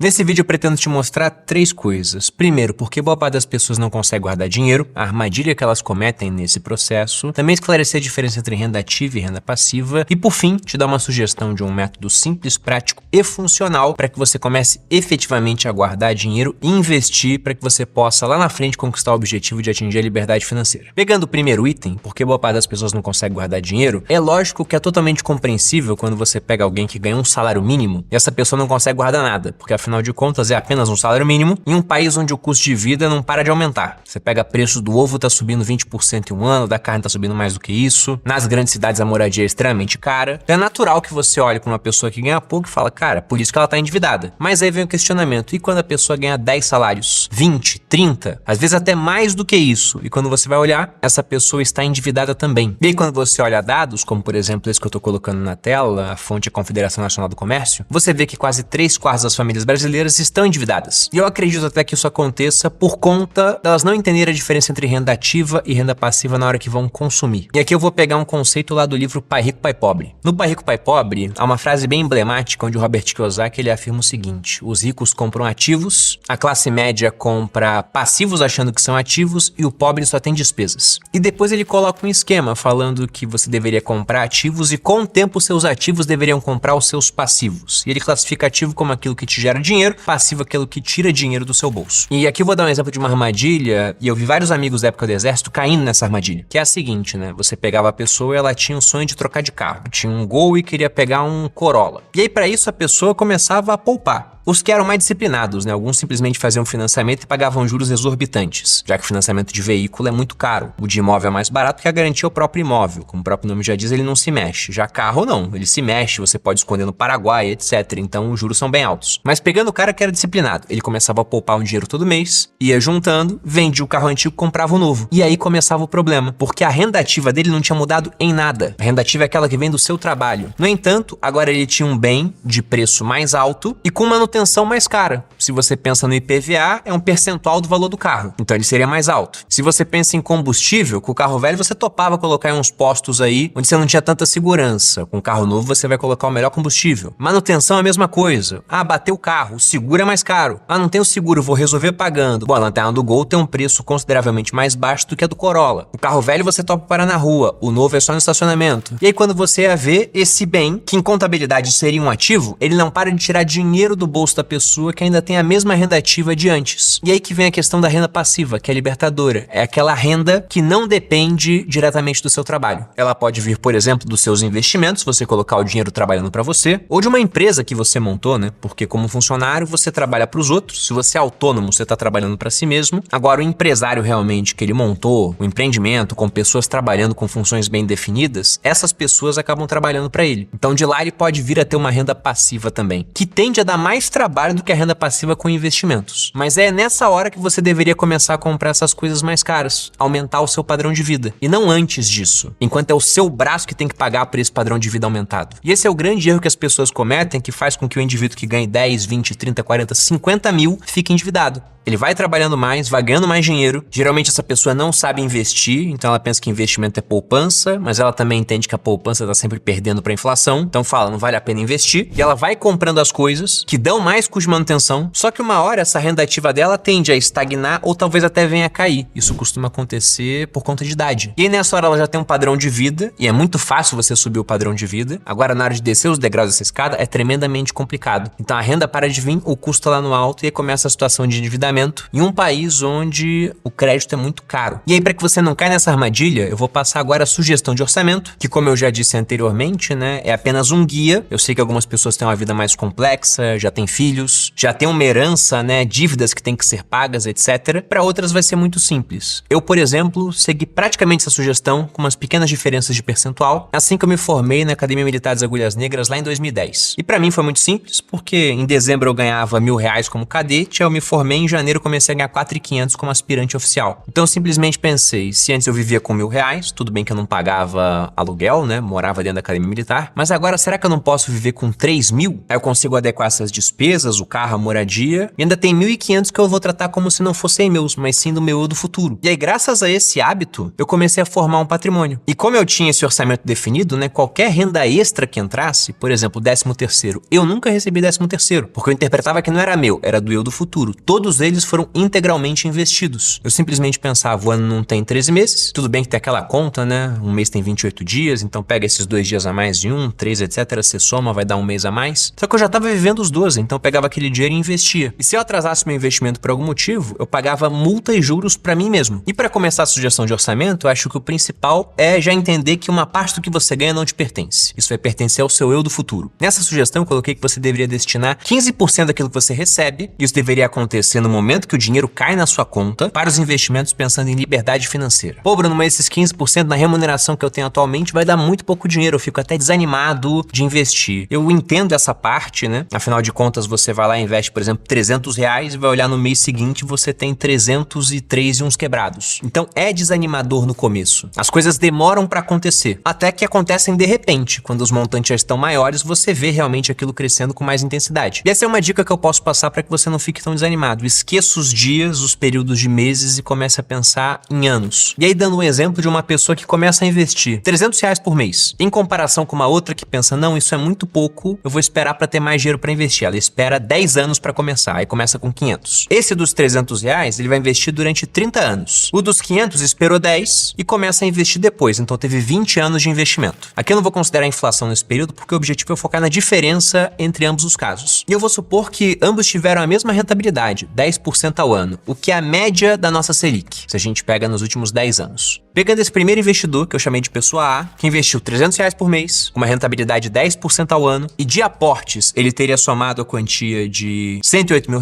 Nesse vídeo eu pretendo te mostrar três coisas. Primeiro, porque boa parte das pessoas não consegue guardar dinheiro, a armadilha que elas cometem nesse processo, também esclarecer a diferença entre renda ativa e renda passiva e, por fim, te dar uma sugestão de um método simples, prático e funcional para que você comece efetivamente a guardar dinheiro e investir para que você possa lá na frente conquistar o objetivo de atingir a liberdade financeira. Pegando o primeiro item, porque boa parte das pessoas não consegue guardar dinheiro, é lógico que é totalmente compreensível quando você pega alguém que ganha um salário mínimo e essa pessoa não consegue guardar nada, porque afinal de contas é apenas um salário mínimo em um país onde o custo de vida não para de aumentar. Você pega preço do ovo tá subindo 20% em um ano, da carne tá subindo mais do que isso, nas grandes cidades a moradia é extremamente cara. Então é natural que você olhe para uma pessoa que ganha pouco e fala, cara, por isso que ela tá endividada. Mas aí vem o questionamento, e quando a pessoa ganha 10 salários, 20, 30, às vezes até mais do que isso, e quando você vai olhar, essa pessoa está endividada também. E aí quando você olha dados, como por exemplo esse que eu tô colocando na tela, a fonte é a Confederação Nacional do Comércio, você vê que quase 3/4 das famílias brasileiras estão endividadas. E eu acredito até que isso aconteça por conta delas não entenderem a diferença entre renda ativa e renda passiva na hora que vão consumir. E aqui eu vou pegar um conceito lá do livro Pai Rico, Pai Pobre. No Pai Rico, Pai Pobre, há uma frase bem emblemática onde o Robert Kiyosaki ele afirma o seguinte: os ricos compram ativos, a classe média compra passivos achando que são ativos e o pobre só tem despesas. E depois ele coloca um esquema falando que você deveria comprar ativos e com o tempo seus ativos deveriam comprar os seus passivos. E ele classifica ativo como aquilo que te gera dinheiro, passivo aquilo que tira dinheiro do seu bolso. E aqui eu vou dar um exemplo de uma armadilha, e eu vi vários amigos da época do exército caindo nessa armadilha, que é a seguinte, né? Você pegava a pessoa e ela tinha o sonho de trocar de carro. Tinha um Gol e queria pegar um Corolla. E aí para isso a pessoa começava a poupar. Os que eram mais disciplinados, né? Alguns simplesmente faziam financiamento e pagavam juros exorbitantes, já que o financiamento de veículo é muito caro. O de imóvel é mais barato que a garantia é o próprio imóvel. Como o próprio nome já diz, ele não se mexe. Já carro não, ele se mexe, você pode esconder no Paraguai, etc. Então os juros são bem altos. Mas pegando o cara que era disciplinado, ele começava a poupar um dinheiro todo mês, ia juntando, vendia o carro antigo, comprava o novo. E aí começava o problema, porque a renda ativa dele não tinha mudado em nada. A renda ativa é aquela que vem do seu trabalho. No entanto, agora ele tinha um bem de preço mais alto e com manutenção mais cara. Se você pensa no IPVA, é um percentual do valor do carro, então ele seria mais alto. Se você pensa em combustível, com o carro velho você topava colocar em uns postos aí onde você não tinha tanta segurança. Com o carro novo você vai colocar o melhor combustível. Manutenção é a mesma coisa. Ah, bateu o carro, o seguro é mais caro. Ah, não tem o seguro, vou resolver pagando. Bom, a lanterna do Gol tem um preço consideravelmente mais baixo do que a do Corolla. O carro velho você topa parar na rua, o novo é só no estacionamento. E aí quando você ia ver esse bem, que em contabilidade seria um ativo, ele não para de tirar dinheiro do bolso da pessoa que ainda tem a mesma renda ativa de antes. E aí que vem a questão da renda passiva, que é libertadora. É aquela renda que não depende diretamente do seu trabalho. Ela pode vir, por exemplo, dos seus investimentos, você colocar o dinheiro trabalhando para você, ou de uma empresa que você montou, né? Porque como funcionário você trabalha para os outros, se você é autônomo você está trabalhando para si mesmo. Agora o empresário realmente que ele montou, o empreendimento com pessoas trabalhando com funções bem definidas, essas pessoas acabam trabalhando para ele. Então de lá ele pode vir a ter uma renda passiva também, que tende a dar mais trabalho do que a renda passiva com investimentos. Mas é nessa hora que você deveria começar a comprar essas coisas mais caras, aumentar o seu padrão de vida, e não antes disso, enquanto é o seu braço que tem que pagar por esse padrão de vida aumentado. E esse é o grande erro que as pessoas cometem, que faz com que o indivíduo que ganhe 10, 20, 30, 40, 50 mil fique endividado. Ele vai trabalhando mais, vai ganhando mais dinheiro. Geralmente essa pessoa não sabe investir, então ela pensa que investimento é poupança, mas ela também entende que a poupança está sempre perdendo para a inflação. Então fala, não vale a pena investir. E ela vai comprando as coisas que dão mais custo de manutenção, só que uma hora essa renda ativa dela tende a estagnar ou talvez até venha a cair. Isso costuma acontecer por conta de idade. E aí nessa hora ela já tem um padrão de vida, e é muito fácil você subir o padrão de vida. Agora na hora de descer os degraus dessa escada é tremendamente complicado. Então a renda para de vir, o custo lá no alto, e aí começa a situação de endividamento em um país onde o crédito é muito caro. E aí, para que você não caia nessa armadilha, eu vou passar agora a sugestão de orçamento, que como eu já disse anteriormente, né, é apenas um guia. Eu sei que algumas pessoas têm uma vida mais complexa, já têm filhos, já tem uma herança, né, dívidas que têm que ser pagas, etc. Para outras vai ser muito simples. Eu, por exemplo, segui praticamente essa sugestão com umas pequenas diferenças de percentual, assim que eu me formei na Academia Militar das Agulhas Negras lá em 2010. E para mim foi muito simples, porque em dezembro eu ganhava R$1.000 como cadete, aí eu me formei em janeiro, comecei a ganhar 4.500 como aspirante oficial. Então eu simplesmente pensei, se antes eu vivia com R$1.000, tudo bem que eu não pagava aluguel, né, morava dentro da Academia Militar, mas agora será que eu não posso viver com 3.000? Aí eu consigo adequar essas despesas, o carro moradia, e ainda tem 1.500 que eu vou tratar como se não fossem meus, mas sim do meu eu do futuro. E aí, graças a esse hábito, eu comecei a formar um patrimônio. E como eu tinha esse orçamento definido, né, qualquer renda extra que entrasse, por exemplo, 13º, eu nunca recebi 13º, porque eu interpretava que não era meu, era do eu do futuro. Todos eles foram integralmente investidos. Eu simplesmente pensava, o ano não tem 13 meses, tudo bem que tem aquela conta, né, um mês tem 28 dias, então pega esses 2 dias a mais de 1, 3, etc, você soma, vai dar um mês a mais. Só que eu já tava vivendo os 12, então eu pegava aquele dinheiro e investia. E se eu atrasasse meu investimento por algum motivo, eu pagava multa e juros pra mim mesmo. E pra começar a sugestão de orçamento, eu acho que o principal é já entender que uma parte do que você ganha não te pertence. Isso vai pertencer ao seu eu do futuro. Nessa sugestão, eu coloquei que você deveria destinar 15% daquilo que você recebe, e isso deveria acontecer no momento que o dinheiro cai na sua conta, para os investimentos pensando em liberdade financeira. Pô, Bruno, mas esses 15% na remuneração que eu tenho atualmente vai dar muito pouco dinheiro, eu fico até desanimado de investir. Eu entendo essa parte, né? Afinal de contas, você vai lá e investe, por exemplo, R$300 e vai olhar no mês seguinte você tem 303 e uns quebrados. Então é desanimador no começo. As coisas demoram para acontecer, até que acontecem de repente. Quando os montantes já estão maiores, você vê realmente aquilo crescendo com mais intensidade. E essa é uma dica que eu posso passar para que você não fique tão desanimado. Esqueça os dias, os períodos de meses e comece a pensar em anos. E aí, dando um exemplo de uma pessoa que começa a investir R$300 por mês, em comparação com uma outra que pensa, não, isso é muito pouco, eu vou esperar para ter mais dinheiro para investir. Ela espera 10 anos para começar, aí começa com 500. Esse dos R$300, ele vai investir durante 30 anos. O dos 500 esperou 10 e começa a investir depois, então teve 20 anos de investimento. Aqui eu não vou considerar a inflação nesse período, porque o objetivo é focar na diferença entre ambos os casos. E eu vou supor que ambos tiveram a mesma rentabilidade, 10% ao ano, o que é a média da nossa Selic, se a gente pega nos últimos 10 anos. Pegando esse primeiro investidor, que eu chamei de pessoa A, que investiu R$300 por mês, com uma rentabilidade de 10% ao ano, e de aportes ele teria somado a quantia de R$108 mil,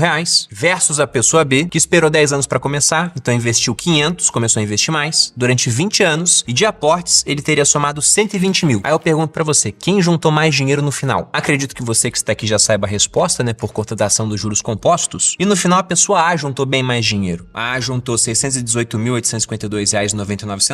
versus a pessoa B, que esperou 10 anos para começar, então investiu 500, começou a investir mais, durante 20 anos, e de aportes ele teria somado 120 mil. Aí eu pergunto para você, quem juntou mais dinheiro no final? Acredito que você que está aqui já saiba a resposta, né, por conta da ação dos juros compostos, e no final a pessoa A juntou bem mais dinheiro. A A juntou R$618.852,99,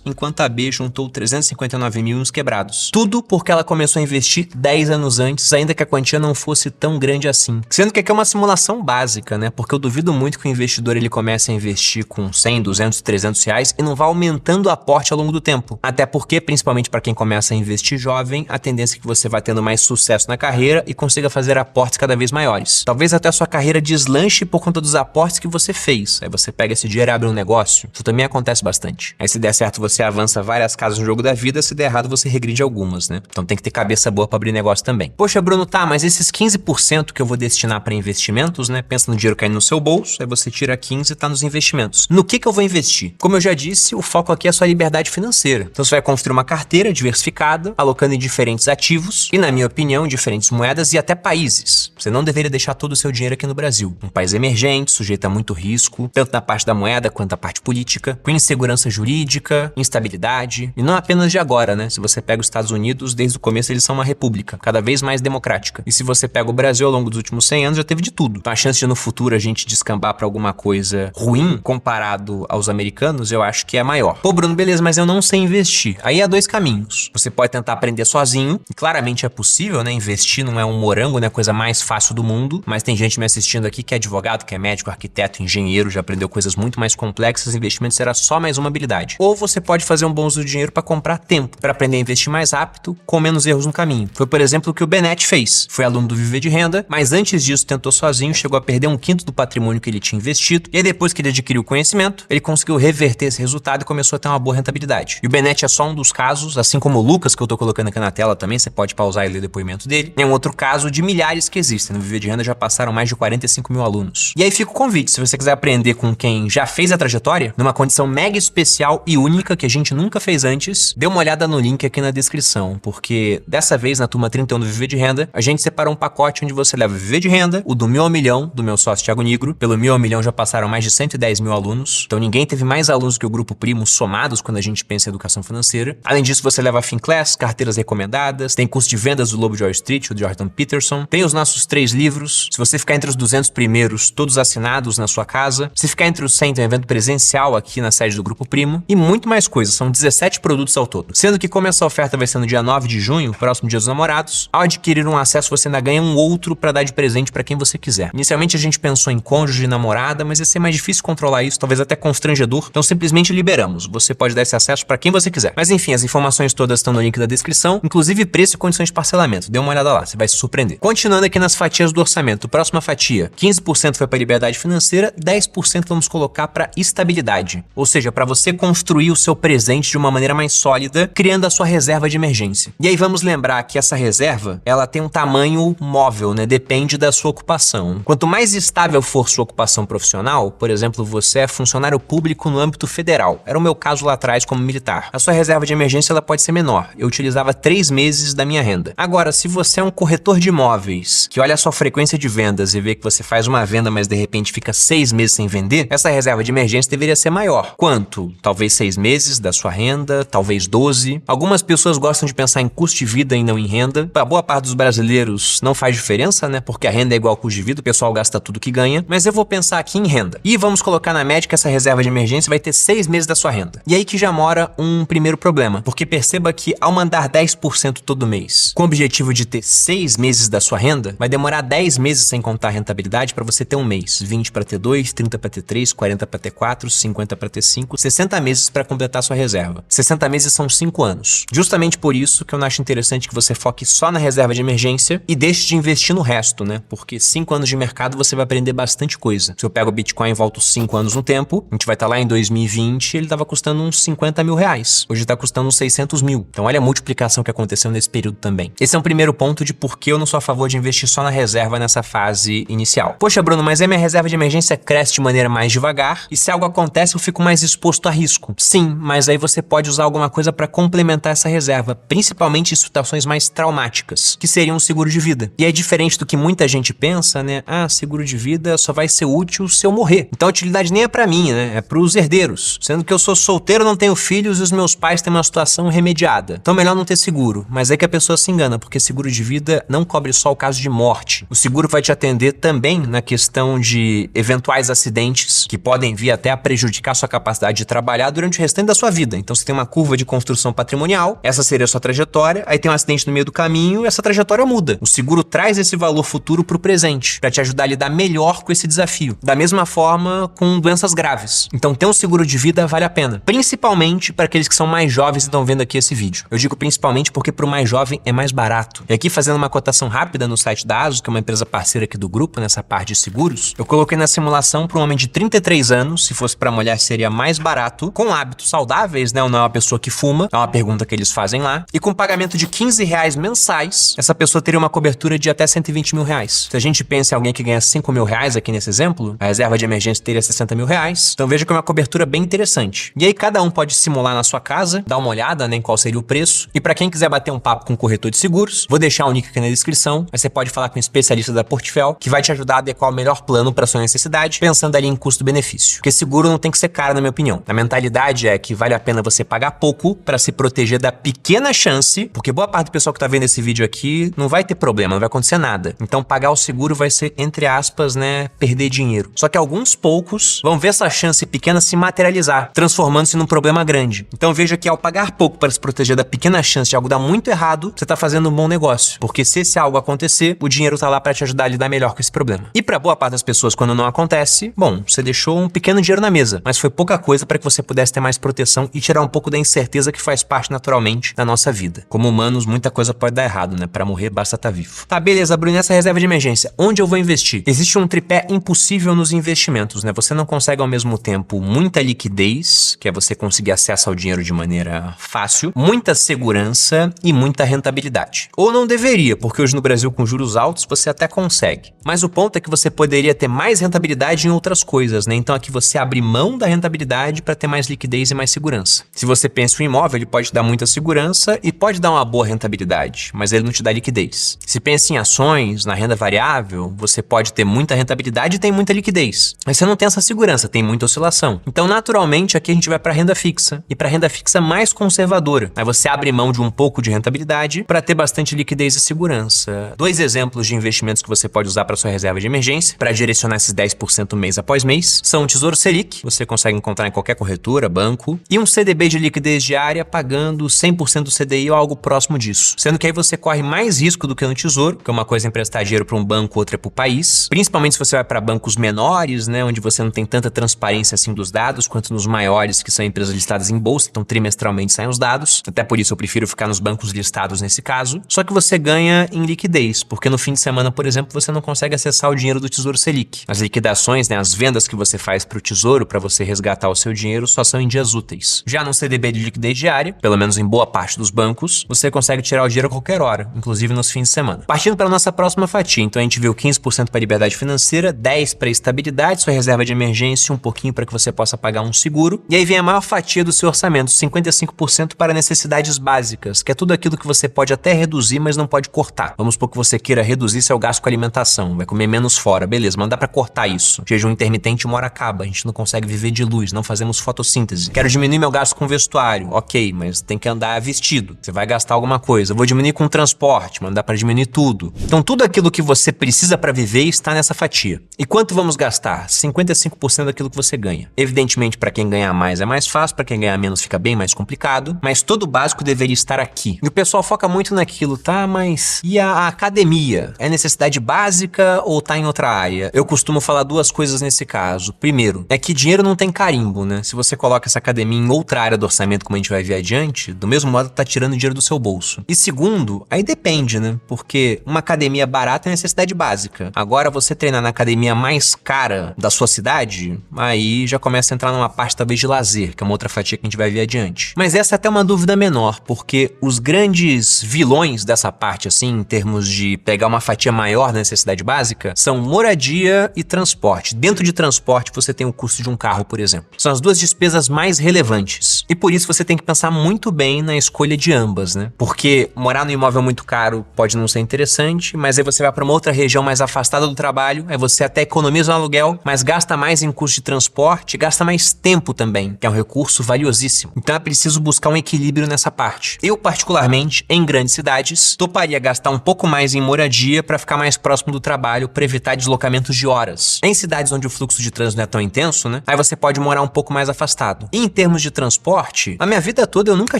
enquanto a B juntou 359 mil uns quebrados. Tudo porque ela começou a investir 10 anos antes, ainda que a quantia não fosse tão grande assim. Sendo que aqui é uma simulação básica, né? Porque eu duvido muito que o investidor ele comece a investir com 100, 200, 300 reais e não vá aumentando o aporte ao longo do tempo. Até porque, principalmente para quem começa a investir jovem, a tendência é que você vai tendo mais sucesso na carreira e consiga fazer aportes cada vez maiores. Talvez até a sua carreira deslanche por conta dos aportes que você fez. Aí você pega esse dinheiro e abre um negócio. Isso também acontece bastante. Aí se der certo, você avança várias casas no jogo da vida, se der errado, você regride algumas, né? Então tem que ter cabeça boa para abrir negócio também. Poxa, Bruno, tá, mas esses 15% que eu vou destinar para investimentos, né? Pensa no dinheiro caindo no seu bolso, aí você tira 15 e tá nos investimentos. No que eu vou investir? Como eu já disse, o foco aqui é a sua liberdade financeira. Então você vai construir uma carteira diversificada, alocando em diferentes ativos e, na minha opinião, diferentes moedas e até países. Você não deveria deixar todo o seu dinheiro aqui no Brasil. Um país emergente, sujeito a muito risco, tanto na parte da moeda quanto na parte política, com insegurança jurídica, instabilidade, e não apenas de agora, né? Se você pega os Estados Unidos, desde o começo eles são uma república, cada vez mais democrática. E se você pega o Brasil ao longo dos últimos 100 anos, já teve de tudo. Então a chance de no futuro a gente descambar pra alguma coisa ruim comparado aos americanos, eu acho que é maior. Pô, Bruno, beleza, mas eu não sei investir. Aí há 2 caminhos. Você pode tentar aprender sozinho, e claramente é possível, né? Investir não é um morango, né? A coisa mais fácil do mundo, mas tem gente me assistindo aqui que é advogado, que é médico, arquiteto, engenheiro, já aprendeu coisas muito mais complexas, investimentos será só mais uma habilidade. Ou você pode fazer um bom uso do dinheiro para comprar tempo, para aprender a investir mais rápido, com menos erros no caminho. Foi, por exemplo, o que o Benet fez. Foi aluno do Viver de Renda, mas antes disso tentou sozinho, chegou a perder 1/5 do patrimônio que ele tinha investido, e aí depois que ele adquiriu o conhecimento, ele conseguiu reverter esse resultado e começou a ter uma boa rentabilidade. E o Benet é só um dos casos, assim como o Lucas, que eu tô colocando aqui na tela também, você pode pausar e ler o depoimento dele. É um outro caso de milhares que existem. No Viver de Renda já passaram mais de 45 mil alunos. E aí fica o convite, se você quiser aprender com quem já fez a trajetória, numa condição mega especial e única que a gente nunca fez antes, dê uma olhada no link aqui na descrição, porque dessa vez, na turma 31 do Viver de Renda, a gente separou um pacote onde você leva o Viver de Renda, o do 1.000 ao milhão, do meu sócio Thiago Nigro. Pelo 1.000 ao milhão já passaram mais de 110 mil alunos, então ninguém teve mais alunos que o Grupo Primo somados quando a gente pensa em educação financeira. Além disso, você leva a Finclass, carteiras recomendadas, tem curso de vendas do Lobo de Wall Street, o Jordan Peterson, tem os nossos 3 livros. Se você ficar entre os 200 primeiros, todos assinados na sua casa, se ficar entre os 100, tem um evento presencial aqui na sede do Grupo Primo e muito mais coisas. São 17 produtos ao todo. Sendo que como essa oferta vai ser no dia 9 de junho, próximo dia dos namorados, ao adquirir um acesso você ainda ganha um outro para dar de presente presente para quem você quiser. Inicialmente a gente pensou em cônjuge e namorada, mas ia ser mais difícil controlar isso, talvez até constrangedor, então simplesmente liberamos. Você pode dar esse acesso para quem você quiser. Mas enfim, as informações todas estão no link da descrição, inclusive preço e condições de parcelamento. Dê uma olhada lá, você vai se surpreender. Continuando aqui nas fatias do orçamento, próxima fatia, 15% foi para liberdade financeira, 10% vamos colocar para estabilidade, ou seja, para você construir o seu presente de uma maneira mais sólida, criando a sua reserva de emergência. E aí vamos lembrar que essa reserva, ela tem um tamanho móvel, né? Depende da sua ocupação. Quanto mais estável for sua ocupação profissional, por exemplo, você é funcionário público no âmbito federal, era o meu caso lá atrás como militar, a sua reserva de emergência ela pode ser menor. Eu utilizava 3 meses da minha renda. Agora, se você é um corretor de imóveis, que olha a sua frequência de vendas e vê que você faz uma venda, mas de repente fica 6 meses sem vender, essa reserva de emergência deveria ser maior. Quanto? Talvez 6 meses da sua renda, talvez 12. Algumas pessoas gostam de pensar em custo de vida e não em renda. Para boa parte dos brasileiros não faz diferença, né? Porque a renda é igual ao custo de vida, o pessoal gasta tudo que ganha. Mas eu vou pensar aqui em renda. E vamos colocar na média que essa reserva de emergência vai ter 6 meses da sua renda. E aí que já mora um primeiro problema. Porque perceba que ao mandar 10% todo mês, com o objetivo de ter 6 meses da sua renda, vai demorar 10 meses sem contar a rentabilidade para você ter um mês. 20 para ter 2, 30 para ter 3, 40 para ter 4, 50 para ter 5, 60 meses para completar sua reserva. 60 meses são 5 anos. Justamente por isso que eu não acho interessante que você foque só na reserva de emergência e deixe de investir no resto, né? Porque 5 anos de mercado você vai aprender bastante coisa. Se eu pego o Bitcoin e volto 5 anos no tempo, a gente vai estar lá em 2020, ele estava custando uns 50 mil reais. Hoje está custando uns 600 mil. Então olha a multiplicação que aconteceu nesse período também. Esse é um primeiro ponto de por que eu não sou a favor de investir só na reserva nessa fase inicial. Poxa, Bruno, mas aí minha reserva de emergência cresce de maneira mais devagar e se algo acontece eu fico mais exposto a risco. Sim, mas aí você pode usar alguma coisa para complementar essa reserva, principalmente em situações mais traumáticas, que seriam um seguro de vida. E é diferente do que muita gente pensa, né? Ah, seguro de vida só vai ser útil se eu morrer. Então a utilidade nem é para mim, né? É para os herdeiros. Sendo que eu sou solteiro, não tenho filhos e os meus pais têm uma situação remediada. Então melhor não ter seguro. Mas é que a pessoa se engana, porque seguro de vida não cobre só o caso de morte. O seguro vai te atender também na questão de eventuais acidentes que podem vir até a prejudicar sua capacidade de trabalhar durante o restante da sua vida. Então você tem uma curva de construção patrimonial, essa seria a sua trajetória, aí tem um acidente no meio do caminho e essa trajetória muda. O seguro traz esse valor futuro para o presente, para te ajudar a lidar melhor com esse desafio. Da mesma forma com doenças graves. Então ter um seguro de vida vale a pena, principalmente para aqueles que são mais jovens e estão vendo aqui esse vídeo. Eu digo principalmente porque para o mais jovem é mais barato. E aqui fazendo uma cotação rápida no site da ASUS, que é uma empresa parceira aqui do grupo, nessa parte de seguros, eu coloquei na simulação para um homem de 33 anos, se fosse para mulher seria mais barato, com hábitos saudáveis, né? Ou não é uma pessoa que fuma, é uma pergunta que eles fazem lá, e com pagamento de R$15 mensais, essa pessoa teria uma cobertura de até 120 mil reais. Se a gente pensa em alguém que ganha 5 mil reais aqui nesse exemplo, a reserva de emergência teria 60 mil reais, então veja que é uma cobertura bem interessante. E aí cada um pode simular na sua casa, dar uma olhada, né, em qual seria o preço, e para quem quiser bater um papo com um corretor de seguros, vou deixar o link aqui na descrição, aí você pode falar com um especialista da Portfel, que vai te ajudar a adequar o melhor plano para sua necessidade, pensando ali em custo-benefício. Porque seguro não tem que ser caro, na minha opinião. A mentalidade é que vale a pena você pagar pouco para se proteger da pequena chance, porque boa parte do pessoal que tá vendo esse vídeo aqui não vai ter problema, não vai acontecer nada. Então pagar o seguro vai ser, entre aspas, né, perder dinheiro. Só que alguns poucos vão ver essa chance pequena se materializar, transformando-se num problema grande. Então veja que ao pagar pouco para se proteger da pequena chance de algo dar muito errado, você tá fazendo um bom negócio. Porque se esse algo acontecer, o dinheiro tá lá para te ajudar a lidar melhor com esse problema. E para boa parte das pessoas, quando não acontece, bom, você deixou um pequeno dinheiro na mesa, mas foi pouca coisa para que você pudesse ter mais proteção e tirar um pouco da incerteza que faz parte naturalmente da nossa vida. Como humanos, muita coisa pode dar errado, né? Para morrer, basta estar vivo. Tá, beleza, Bruno, essa reserva de emergência, onde eu vou investir? Existe um tripé impossível nos investimentos, né? Você não consegue ao mesmo tempo muita liquidez, que é você conseguir acesso ao dinheiro de maneira fácil, muita segurança e muita rentabilidade. Ou não deveria, porque hoje no Brasil com juros altos você até consegue. Mas o ponto é que você poderia ter mais rentabilidade em outras coisas, né? Então aqui você abre mão da rentabilidade para ter mais liquidez e mais segurança. Se você pensa em um imóvel, ele pode dar muita segurança e pode dar uma boa rentabilidade, mas ele não te dá liquidez. Se pensa em ações, na renda variável, você pode ter muita rentabilidade e tem muita liquidez. Mas você não tem essa segurança, tem muita oscilação. Então, naturalmente, aqui a gente vai para renda fixa e para renda fixa mais conservadora. Aí você abre mão de um pouco de rentabilidade para ter bastante liquidez e segurança. 2 exemplos de investimentos que você pode usar para sua reserva de emergência, para direcionar esses 10% mês após mês, são o Tesouro Selic, você consegue encontrar em qualquer corretora, banco, e um CDB de liquidez diária pagando 100% do CDI ou algo próximo disso. Sendo que aí você corre mais risco do que no Tesouro, porque uma coisa é emprestar dinheiro dinheiro para um banco, outra é para o país. Principalmente se você vai para bancos menores, né, onde você não tem tanta transparência assim dos dados, quanto nos maiores, que são empresas listadas em bolsa, então trimestralmente saem os dados. Até por isso eu prefiro ficar nos bancos listados nesse caso. Só que você ganha em liquidez, porque no fim de semana, por exemplo, você não consegue acessar o dinheiro do Tesouro Selic. As liquidações, né, as vendas que você faz para o Tesouro para você resgatar o seu dinheiro só são em dias úteis. Já no CDB de liquidez diária, pelo menos em boa parte dos bancos, você consegue tirar o dinheiro a qualquer hora, inclusive nos fins de semana. Partindo para a nossa próxima fatia, então a gente viu 15% para liberdade financeira, 10% para estabilidade, sua reserva de emergência, um pouquinho para que você possa pagar um seguro. E aí vem a maior fatia do seu orçamento, 55% para necessidades básicas, que é tudo aquilo que você pode até reduzir, mas não pode cortar. Vamos supor que você queira reduzir seu gasto com alimentação, vai comer menos fora, beleza, mas não dá para cortar isso. Jejum intermitente uma hora acaba, a gente não consegue viver de luz, não fazemos fotossíntese. Quero diminuir meu gasto com vestuário, ok, mas tem que andar vestido, você vai gastar alguma coisa. Vou diminuir com transporte, mas não dá para diminuir tudo. Então tudo aquilo que você precisa para viver está nessa fatia. E quanto vamos gastar? 55% daquilo que você ganha. Evidentemente, para quem ganhar mais é mais fácil, para quem ganhar menos fica bem mais complicado, mas todo o básico deveria estar aqui. E o pessoal foca muito naquilo, tá? Mas e a academia? É necessidade básica ou tá em outra área? Eu costumo falar duas coisas nesse caso. Primeiro, é que dinheiro não tem carimbo, né? Se você coloca essa academia em outra área do orçamento, como a gente vai ver adiante, do mesmo modo tá tirando dinheiro do seu bolso. E segundo, aí depende, né? Porque uma academia barata é necessidade básica. Agora, você treinar na academia mais cara da sua cidade, aí já começa a entrar numa parte talvez de lazer, que é uma outra fatia que a gente vai ver adiante. Mas essa é até uma dúvida menor, porque os grandes vilões dessa parte, assim, em termos de pegar uma fatia maior da necessidade básica, são moradia e transporte. Dentro de transporte, você tem o custo de um carro, por exemplo. São as duas despesas mais relevantes. E por isso você tem que pensar muito bem na escolha de ambas, né? Porque morar no imóvel muito caro pode não ser interessante, mas aí você vai para uma outra região mais afastada do trabalho, aí você até economiza no aluguel, mas gasta mais em custo de transporte, gasta mais tempo também, que é um recurso valiosíssimo. Então é preciso buscar um equilíbrio nessa parte. Eu, particularmente, em grandes cidades, toparia gastar um pouco mais em moradia para ficar mais próximo do trabalho, para evitar deslocamentos de horas. Em cidades onde o fluxo de trânsito não é tão intenso, né? Aí você pode morar um pouco mais afastado. E em termos de transporte, a minha vida toda eu nunca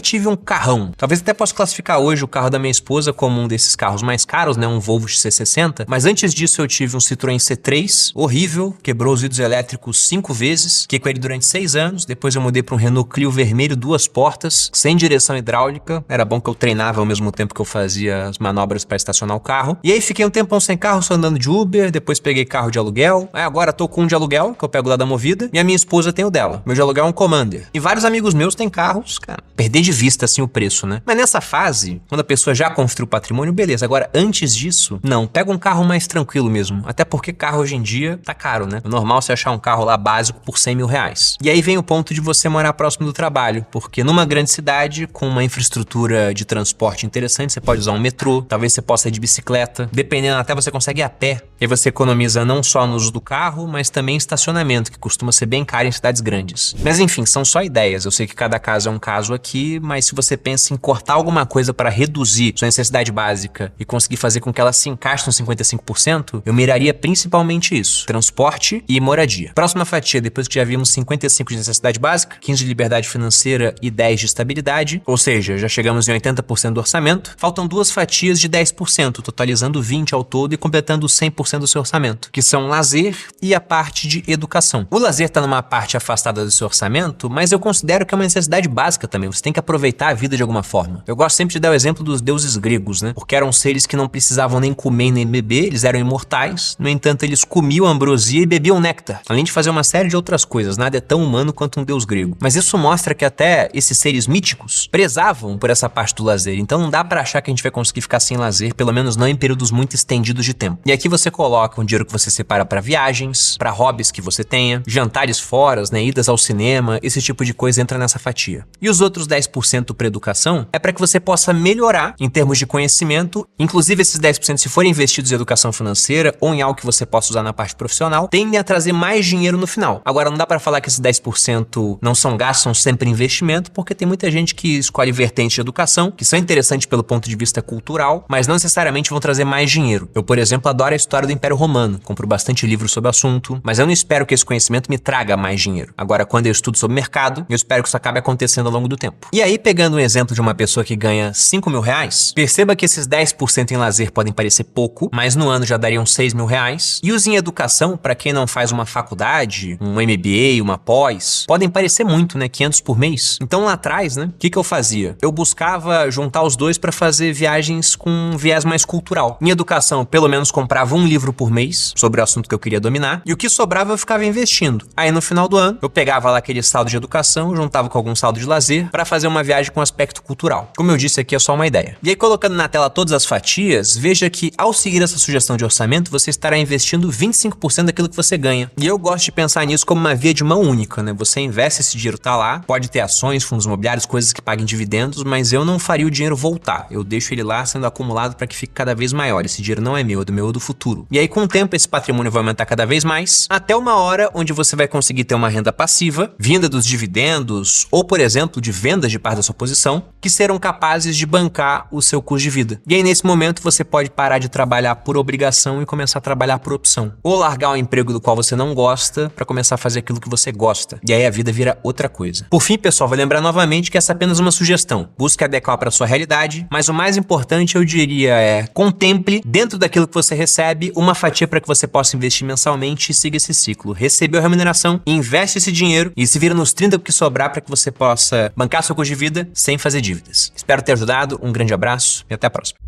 tive um carrão. Talvez até possa classificar hoje o carro da minha esposa como um desses carros mais caros, né? Um Volvo XC60. Mas antes disso eu tive um Citroën C3, horrível, quebrou os vidros elétricos 5 vezes. Fiquei com ele durante 6 anos. Depois eu mudei para um Renault Clio vermelho, 2 portas, sem direção hidráulica. Era bom que eu treinava ao mesmo tempo que eu fazia as manobras para estacionar o carro. E aí fiquei um tempão sem carro, só andando de Uber. Depois peguei carro de aluguel. Aí agora tô com um de aluguel, que eu pego lá da Movida. E a minha esposa tem o dela. Meu de aluguel é um Commander. E vários amigos meus têm carros, cara, perder de vista assim o preço, né? Mas nessa fase, quando a pessoa já construiu patrimônio, beleza. Agora, antes disso, não. Pega um carro mais tranquilo mesmo. Até porque carro hoje em dia tá caro, né? É normal você achar um carro lá básico por 100 mil reais. E aí vem o ponto de você morar próximo do trabalho. Porque numa grande cidade, com uma infraestrutura de transporte interessante, você pode usar um metrô, talvez você possa ir de bicicleta. Dependendo, até você consegue ir a pé. E aí você economiza não só no uso do carro, mas também em estacionamento, que costuma ser bem caro em cidades grandes. Mas enfim, são só ideias. Eu sei que cada caso é um caso aqui, mas se você pensa em cortar alguma coisa para reduzir sua necessidade básica e conseguir fazer com que ela se encaixe nos 55%, eu miraria principalmente isso: transporte e moradia. Próxima fatia, depois que já vimos 55% de necessidade básica, 15% de liberdade financeira e 10% de estabilidade, ou seja, já chegamos em 80% do orçamento, faltam duas fatias de 10%, totalizando 20% ao todo e completando 100% do seu orçamento, que são lazer e a parte de educação. O lazer está numa parte afastada do seu orçamento, mas eu considero que é uma necessidade básica também. Você tem que aproveitar a vida de alguma forma. Eu gosto sempre de dar o exemplo dos deuses gregos, né? Porque eram seres que não precisavam nem comer nem beber, eles eram imortais. No entanto, eles comiam ambrosia e bebiam néctar, além de fazer uma série de outras coisas. Nada é tão humano quanto um deus grego. Mas isso mostra que até esses seres míticos prezavam por essa parte do lazer. Então não dá pra achar que a gente vai conseguir ficar sem lazer, pelo menos não em períodos muito estendidos de tempo. E aqui você coloca um dinheiro que você separa para viagens, para hobbies que você tenha, jantares fora, né, idas ao cinema, esse tipo de coisa entra nessa fatia. E os outros 10% para educação é para que você possa melhorar em termos de conhecimento, inclusive esses 10% se forem investidos em educação financeira ou em algo que você possa usar na parte profissional, tendem a trazer mais dinheiro no final. Agora não dá para falar que esses 10% não são gastos, são sempre investimento, porque tem muita gente que escolhe vertentes de educação, que são interessantes pelo ponto de vista cultural, mas não necessariamente vão trazer mais dinheiro. Eu, por exemplo, adoro a história do Império Romano, compro bastante livros sobre o assunto, mas eu não espero que esse conhecimento me traga mais dinheiro. Agora, quando eu estudo sobre mercado, eu espero que isso acabe acontecendo ao longo do tempo. E aí, pegando um exemplo de uma pessoa que ganha 5 mil reais, perceba que esses 10% em lazer podem parecer pouco, pouco, mas no ano já daria uns 6 mil reais. E os em educação, para quem não faz uma faculdade, um MBA, uma pós, podem parecer muito, né? 500 por mês. Então lá atrás, né? O que eu fazia? Eu buscava juntar os dois para fazer viagens com um viés mais cultural. Em educação, pelo menos comprava um livro por mês sobre o assunto que eu queria dominar, e o que sobrava eu ficava investindo. Aí no final do ano, eu pegava lá aquele saldo de educação, juntava com algum saldo de lazer para fazer uma viagem com aspecto cultural. Como eu disse aqui, é só uma ideia. E aí, colocando na tela todas as fatias, veja que ao seguir essa sugestão de orçamento, você estará investindo 25% daquilo que você ganha. E eu gosto de pensar nisso como uma via de mão única, né? Você investe, esse dinheiro tá lá, pode ter ações, fundos imobiliários, coisas que paguem dividendos, mas eu não faria o dinheiro voltar. Eu deixo ele lá sendo acumulado para que fique cada vez maior. Esse dinheiro não é meu, é do meu, é do futuro. E aí, com o tempo, esse patrimônio vai aumentar cada vez mais, até uma hora onde você vai conseguir ter uma renda passiva, vinda dos dividendos, ou, por exemplo, de vendas de parte da sua posição, que serão capazes de bancar o seu custo de vida. E aí, nesse momento, você pode parar de trabalhar por obrigação e começar a trabalhar por opção. Ou largar um emprego do qual você não gosta para começar a fazer aquilo que você gosta. E aí a vida vira outra coisa. Por fim, pessoal, vou lembrar novamente que essa é apenas uma sugestão. Busque adequar para a sua realidade, mas o mais importante, eu diria, é contemple, dentro daquilo que você recebe, uma fatia para que você possa investir mensalmente e siga esse ciclo. Recebeu a remuneração, investe esse dinheiro e se vira nos 30 que sobrar para que você possa bancar seu custo de vida sem fazer dívidas. Espero ter ajudado, um grande abraço e até a próxima.